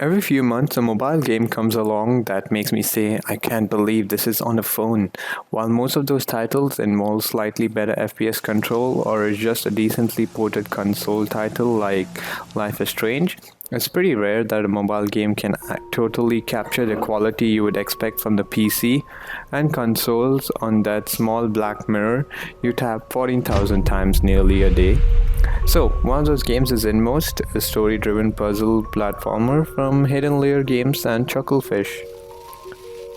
Every few months, a mobile game comes along that makes me say, I can't believe this is on a phone. While most of those titles involve slightly better FPS control or is just a decently ported console title like Life is Strange, it's pretty rare that a mobile game can totally capture the quality you would expect from the PC and consoles on that small black mirror you tap 14,000 times nearly a day. So, one of those games is Inmost, a story driven puzzle platformer from Hidden Layer Games and Chucklefish.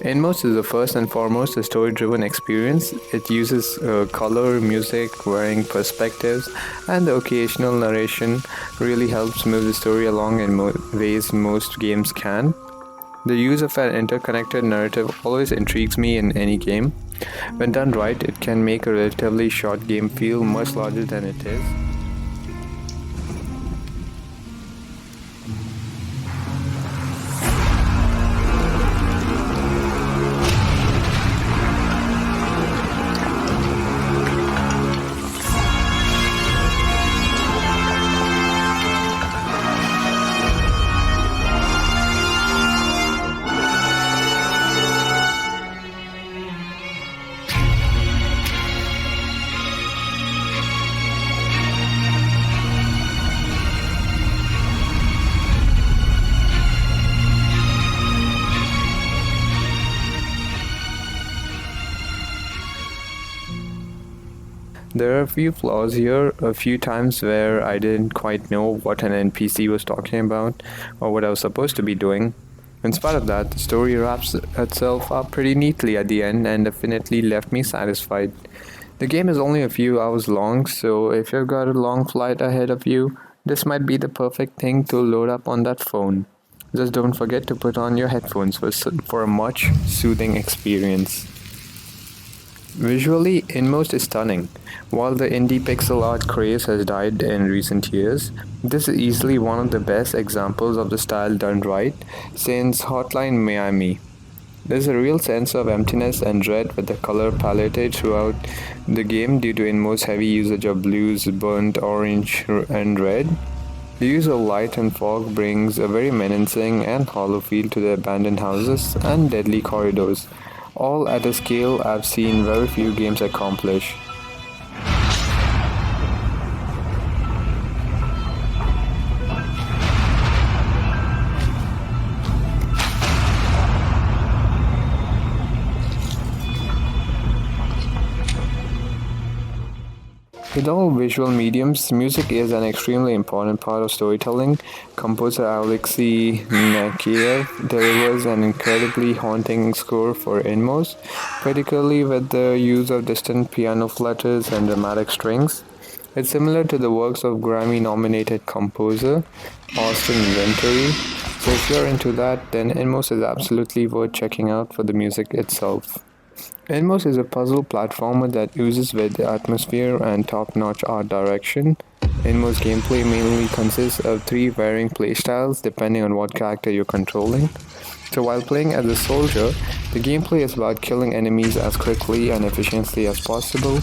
Inmost is the first and foremost a story driven experience. It uses color, music, varying perspectives, and the occasional narration really helps move the story along in ways most games can. The use of an interconnected narrative always intrigues me in any game. When done right, it can make a relatively short game feel much larger than it is. There are a few flaws here, a few times where I didn't quite know what an NPC was talking about or what I was supposed to be doing. In spite of that, the story wraps itself up pretty neatly at the end and definitely left me satisfied. The game is only a few hours long, so if you've got a long flight ahead of you, this might be the perfect thing to load up on that phone. Just don't forget to put on your headphones for a much soothing experience. Visually, Inmost is stunning. While the indie pixel art craze has died in recent years, this is easily one of the best examples of the style done right since Hotline Miami. There's a real sense of emptiness and dread with the color palette throughout the game due to Inmost's heavy usage of blues, burnt orange, and red. The use of light and fog brings a very menacing and hollow feel to the abandoned houses and deadly corridors, all at a scale I've seen very few games accomplish. With all visual mediums, music is an extremely important part of storytelling. Composer Alexei Nakiev delivers an incredibly haunting score for Inmost, particularly with the use of distant piano flutters and dramatic strings. It's similar to the works of Grammy-nominated composer Austin Wintory. So if you're into that, then Inmost is absolutely worth checking out for the music itself. Inmost is a puzzle platformer that oozes with atmosphere and top-notch art direction. Inmost gameplay mainly consists of three varying playstyles depending on what character you're controlling. So while playing as a soldier, the gameplay is about killing enemies as quickly and efficiently as possible,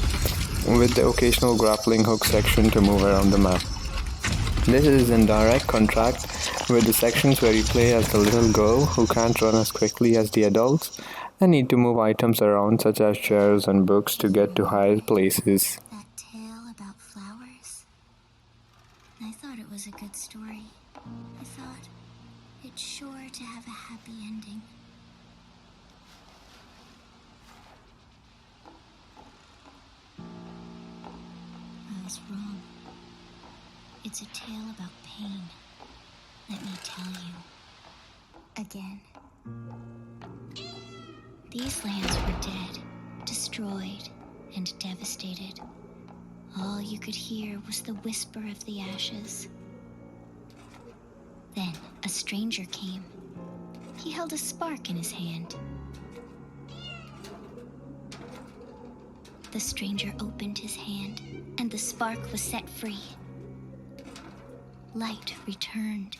with the occasional grappling hook section to move around the map. This is in direct contrast with the sections where you play as the little girl who can't run as quickly as the adults and need to move items around such as chairs and books to get to higher places. That tale about flowers? I thought it was a good story. I thought it's sure to have a happy ending. I was wrong. It's a tale about pain. Let me tell you. Again. These lands were dead, destroyed, and devastated. All you could hear was the whisper of the ashes. Then a stranger came. He held a spark in his hand. The stranger opened his hand, and the spark was set free. Light returned.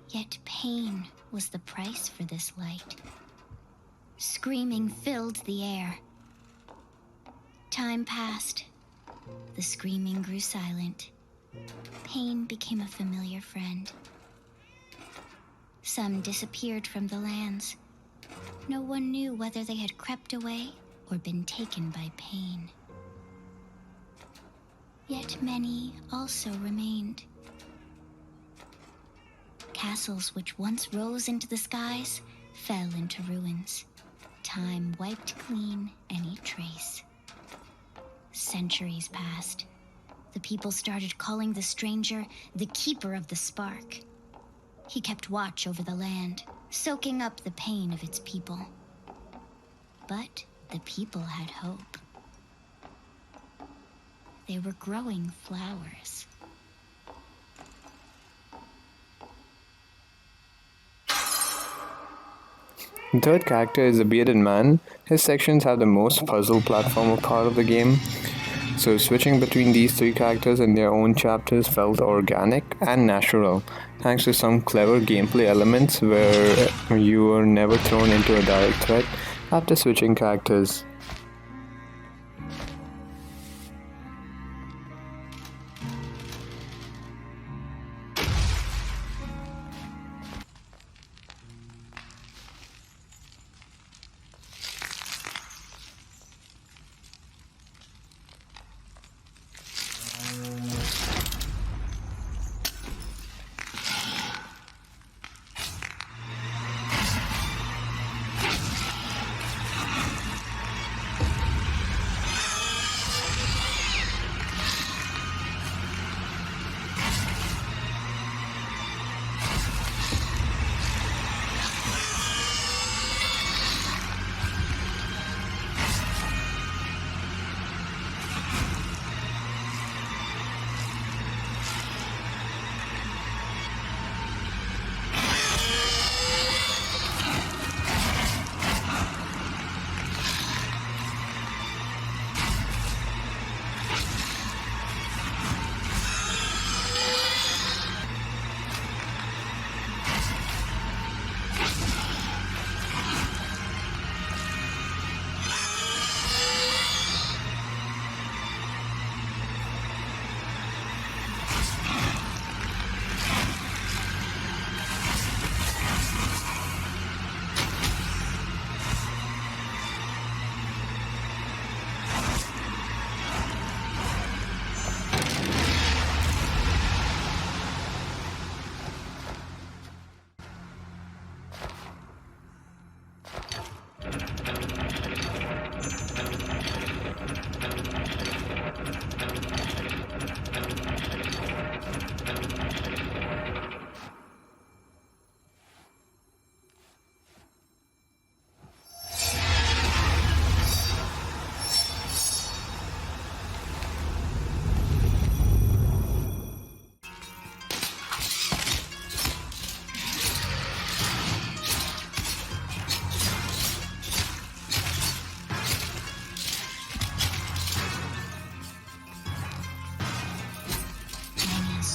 Yet pain was the price for this light. Screaming filled the air. Time passed. The screaming grew silent. Pain became a familiar friend. Some disappeared from the lands. No one knew whether they had crept away or been taken by pain. Yet many also remained. Castles which once rose into the skies fell into ruins. Time wiped clean any trace. Centuries passed. The people started calling the stranger the Keeper of the Spark. He kept watch over the land, soaking up the pain of its people. But the people had hope. They were growing flowers. The third character is a bearded man. His sections have the most puzzle platformer part of the game. So switching between these three characters in their own chapters felt organic and natural, thanks to some clever gameplay elements where you were never thrown into a direct threat after switching characters.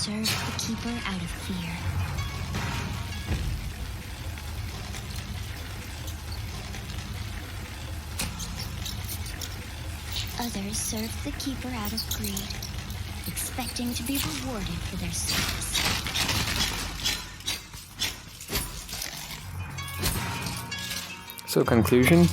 Serve the Keeper out of fear. Others served the Keeper out of greed, expecting to be rewarded for their service. So conclusion,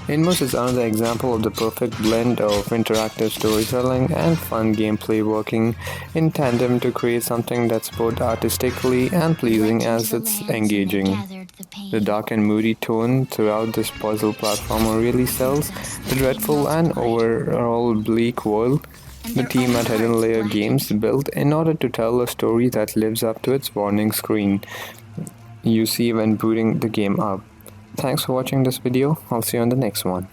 Inmost is another example of the perfect blend of interactive storytelling and fun gameplay working in tandem to create something that's both artistically and pleasing as it's engaging. The dark and moody tone throughout this puzzle platformer really sells the dreadful and overall bleak world the team at Hidden Layer Games built in order to tell a story that lives up to its warning screen you see when booting the game up. Thanks for watching this video. I'll see you on the next one.